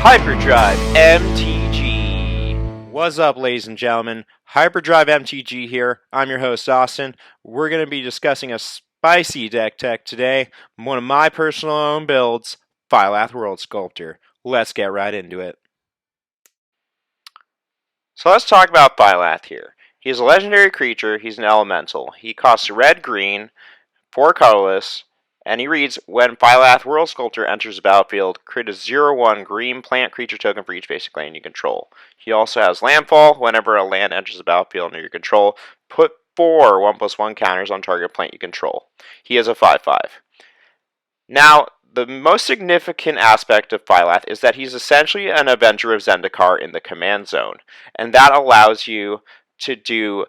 Hyperdrive MTG. What's up, ladies and gentlemen? Hyperdrive MTG here. I'm your host, Austin. We're going to be discussing a spicy deck tech today. One of my personal own builds, Phylath World Sculptor. Let's get right into it. So let's talk about Phylath here. He's a legendary creature. He's an elemental. He costs red-green, 4 colorless, and he reads, when Phylath World Sculptor enters the battlefield, create a 0/1 green plant creature token for each basic land you control. He also has landfall. Whenever a land enters the battlefield under your control, put 4 1/1 counters on target plant you control. He is a 5/5. Now, the most significant aspect of Phylath is that he's essentially an Avenger of Zendikar in the command zone, and that allows you to do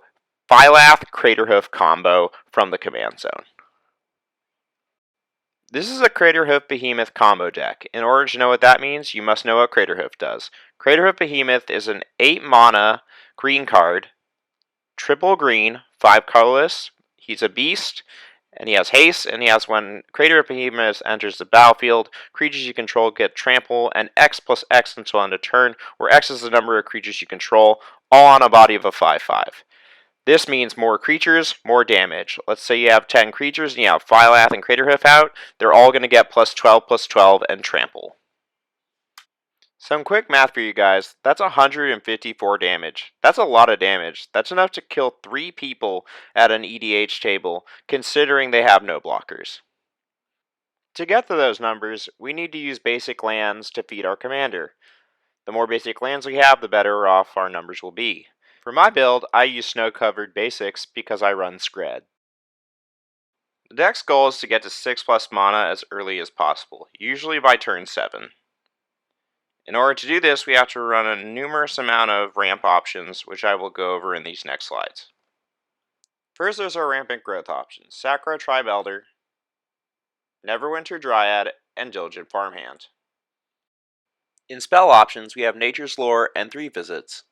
Phylath Craterhoof combo from the command zone. This is a Craterhoof Behemoth combo deck. In order to know what that means, you must know what Craterhoof does. Craterhoof Behemoth is an 8 mana green card, triple green, 5 colorless. He's a beast, and he has haste, and he has when Craterhoof Behemoth enters the battlefield, creatures you control get trample and X+X until end of turn, where X is the number of creatures you control, all on a body of a 5/5. This means more creatures, more damage. Let's say you have 10 creatures and you have Phylath and Craterhoof out. They're all going to get +12/+12 and trample. Some quick math for you guys. That's 154 damage. That's a lot of damage. That's enough to kill 3 people at an EDH table, considering they have no blockers. To get to those numbers, we need to use basic lands to feed our commander. The more basic lands we have, the better off our numbers will be. For my build, I use snow-covered basics because I run Scred. The deck's goal is to get to 6+ mana as early as possible, usually by turn 7. In order to do this, we have to run a numerous amount of ramp options, which I will go over in these next slides. First, there's our rampant growth options: Sakura Tribe Elder, Neverwinter Dryad, and Diligent Farmhand. In spell options, we have Nature's Lore and 3 Visits.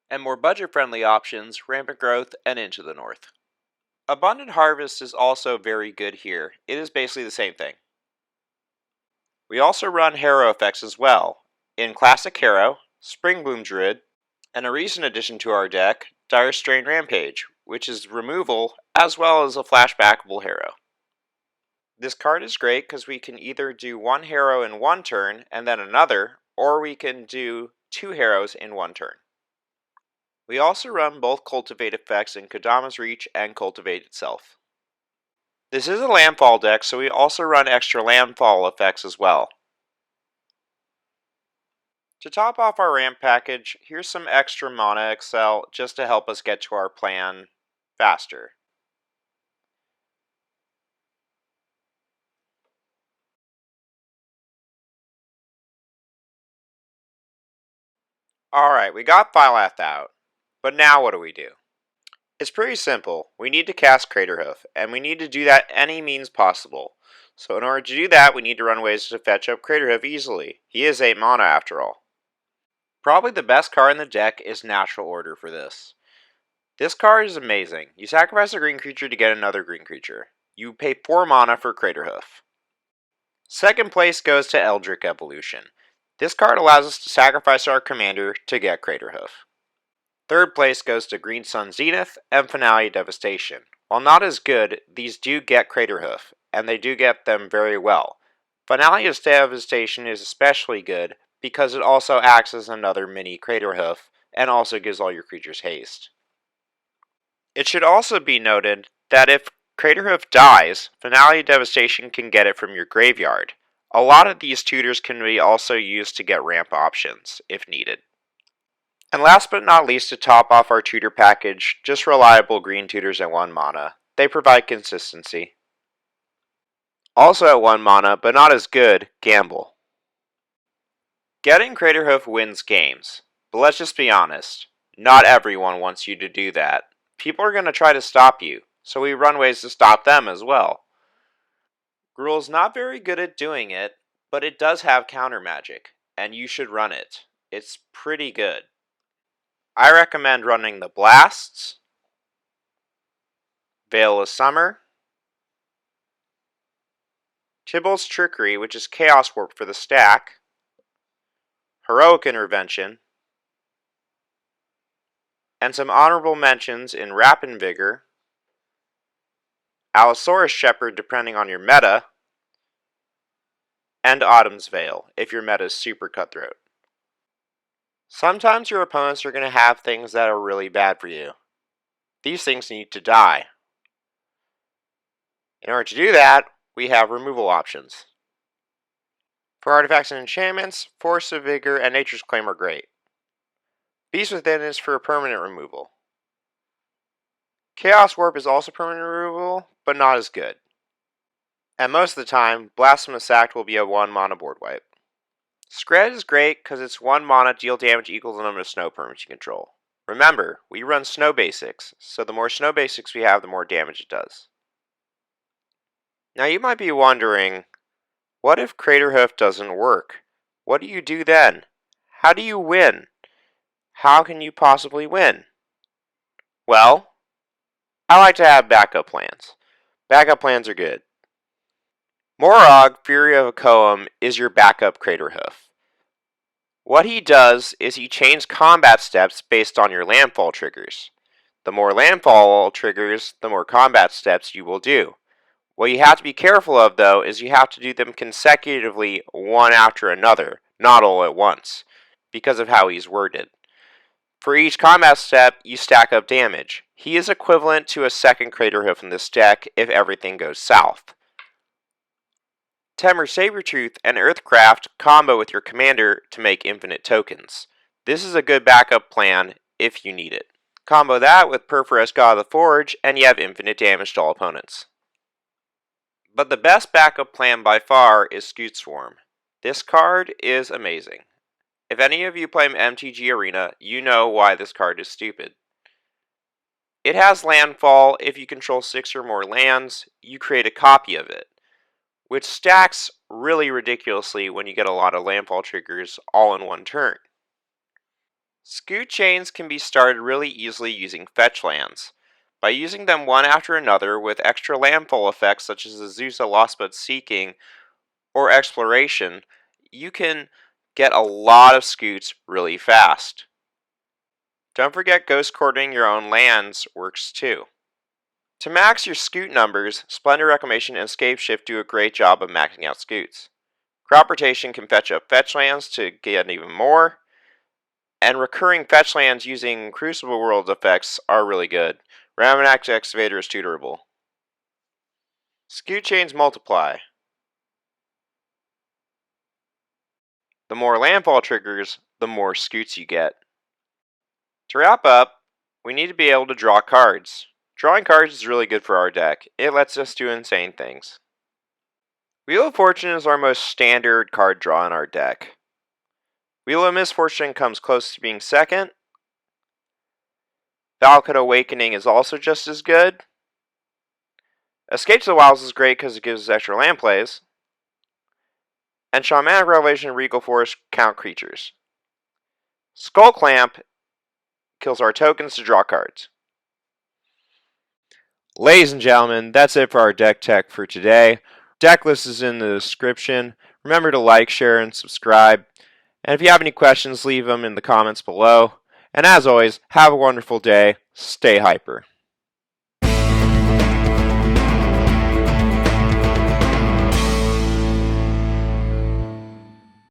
And more budget-friendly options, Rampant Growth and Into the North. Abundant Harvest is also very good here. It is basically the same thing. We also run Harrow effects as well, in Classic Harrow, Springbloom Druid, and a recent addition to our deck, Dire Strain Rampage, which is removal as well as a flashbackable Harrow. This card is great because we can either do 1 Harrow in 1 turn and then another, or we can do 2 Harrows in 1 turn. We also run both Cultivate effects in Kodama's Reach and Cultivate itself. This is a landfall deck, so we also run extra landfall effects as well. To top off our ramp package, here's some extra mana Excel just to help us get to our plan faster. Alright, we got Phylath out. But now what do we do? It's pretty simple. We need to cast Craterhoof, and we need to do that any means possible. So in order to do that, we need to run ways to fetch up Craterhoof easily. He is 8 mana after all. Probably the best card in the deck is Natural Order for this. This card is amazing. You sacrifice a green creature to get another green creature. You pay 4 mana for Craterhoof. Second place goes to Eldritch Evolution. This card allows us to sacrifice our commander to get Craterhoof. Third place goes to Green Sun Zenith and Finale Devastation. While not as good, these do get Craterhoof, and they do get them very well. Finale Devastation is especially good because it also acts as another mini Craterhoof and also gives all your creatures haste. It should also be noted that if Craterhoof dies, Finale Devastation can get it from your graveyard. A lot of these tutors can be also used to get ramp options if needed. And last but not least, to top off our tutor package, just reliable green tutors at 1 mana. They provide consistency. Also at 1 mana, but not as good, Gamble. Getting Craterhoof wins games, but let's just be honest, not everyone wants you to do that. People are going to try to stop you, so we run ways to stop them as well. Gruul's not very good at doing it, but it does have counter magic, and you should run it. It's pretty good. I recommend running the Blasts, Veil of Summer, Tybalt's Trickery, which is Chaos Warp for the stack, Heroic Intervention, and some honorable mentions in Rapid Vigor, Allosaurus Shepherd depending on your meta, and Autumn's Veil if your meta is super cutthroat. Sometimes your opponents are going to have things that are really bad for you. These things need to die. In order to do that, we have removal options. For artifacts and enchantments, Force of Vigor and Nature's Claim are great. Beast Within is for permanent removal. Chaos Warp is also permanent removal, but not as good. And most of the time, Blasphemous Act will be a 1 mana board wipe. Scred is great because it's 1 mana deal damage equal to the number of snow permanents you control. Remember, we run snow basics, so the more snow basics we have, the more damage it does. Now you might be wondering, what if Craterhoof doesn't work? What do you do then? How do you win? How can you possibly win? Well, I like to have backup plans. Backup plans are good. Morog, Fury of Akoum, is your backup Craterhoof. What he does is he chains combat steps based on your landfall triggers. The more landfall triggers, the more combat steps you will do. What you have to be careful of, though, is you have to do them consecutively, one after another, not all at once, because of how he's worded. For each combat step, you stack up damage. He is equivalent to a second Craterhoof in this deck if everything goes south. Temur Sabertooth and Earthcraft combo with your commander to make infinite tokens. This is a good backup plan if you need it. Combo that with Perforous God of the Forge and you have infinite damage to all opponents. But the best backup plan by far is Scoot Swarm. This card is amazing. If any of you play MTG Arena, you know why this card is stupid. It has landfall. If you control 6 or more lands, you create a copy of it, which stacks really ridiculously when you get a lot of landfall triggers all in one turn. Scoot chains can be started really easily using fetch lands. By using them one after another with extra landfall effects such as Azusa Lost But Seeking or Exploration, you can get a lot of scoots really fast. Don't forget Ghost Courting your own lands works too. To max your scoot numbers, Splendor Reclamation and Scapeshift do a great job of maxing out scoots. Crop Rotation can fetch up fetch lands to get even more, and recurring fetch lands using Crucible World effects are really good. Ramonax Excavator is too durable. Scoot chains multiply. The more landfall triggers, the more scoots you get. To wrap up, we need to be able to draw cards. Drawing cards is really good for our deck. It lets us do insane things. Wheel of Fortune is our most standard card draw in our deck. Wheel of Misfortune comes close to being second. Valakut Awakening is also just as good. Escape to the Wilds is great because it gives us extra land plays. And Shamanic Revelation and Regal Force count creatures. Skull Clamp kills our tokens to draw cards. Ladies and gentlemen, that's it for our deck tech for today. Deck list is in the description. Remember to like, share, and subscribe. And if you have any questions, leave them in the comments below. And as always, have a wonderful day. Stay hyper.